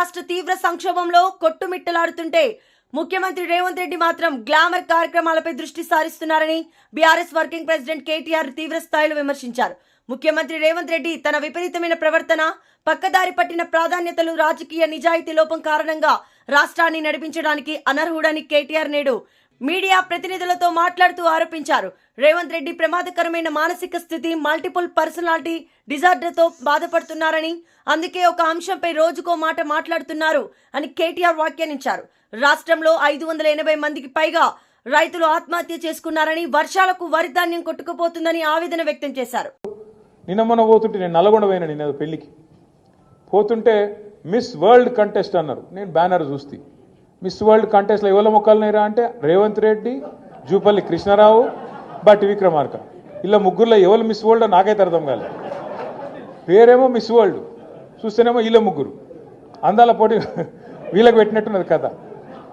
రాష్ట్ర తీవ్ర సంక్షోభంలో కొట్టుమిట్టలాడుతుంటే ముఖ్యమంత్రి రేవంత్ రెడ్డి మాత్రం గ్లామర్ కార్యక్రమాలపై దృష్టి సారిస్తున్నారని బీఆర్ఎస్ వర్కింగ్ ప్రెసిడెంట్ కేటీఆర్ తీవ్ర స్థాయిలో విమర్శించారు. ముఖ్యమంత్రి రేవంత్ రెడ్డి తన విపరీతమైన ప్రవర్తన, పక్కదారి పట్టిన ప్రాధాన్యతలు, రాజకీయ నిజాయితీ లోపం కారణంగా రాష్ట్రాన్ని నడిపించడానికి అనర్హుడని కేటీఆర్ నేడు మీడియా ప్రతినిధులతో మాట్లాడుతూ ఆరోపించారు. రేవంత్ రెడ్డి ప్రమాదకరమైన మానసిక స్థితి, మల్టిపుల్ పర్సనాలిటీ డిజార్డర్తో బాధపడుతున్నారని, అందుకే ఒక అంశంపై రోజుకో మాట మాట్లాడుతున్నారు అని కేటీఆర్ వ్యాఖ్యానించారు. రాష్ట్రంలో 580 మందికి పైగా రైతులు ఆత్మహత్య చేసుకున్నారని, వర్షాలకు వరి ధాన్యం కొట్టుకుపోతుందని ఆవేదన వ్యక్తం చేశారు. నిన్న మొన్న పోతుంటే నేను నల్గొండ పోయినా, నిన్న పెళ్లికి పోతుంటే మిస్ వరల్డ్ కంటెస్ట్ అన్నారు. నేను బ్యానర్ చూస్తే మిస్ వరల్డ్ కంటెస్ట్లో ఎవరి మొక్కలున్నాయిరా అంటే రేవంత్ రెడ్డి, జూపల్లి కృష్ణారావు, బట్టి విక్రమార్క. ఇలా ముగ్గురులో ఎవరు మిస్ వరల్డ్ నాకైతే అర్థం కాలేదు. పేరేమో మిస్ వరల్డ్, చూస్తేనేమో వీళ్ళ ముగ్గురు అందాల పోటీ వీళ్ళకి పెట్టినట్టున్నది కథ.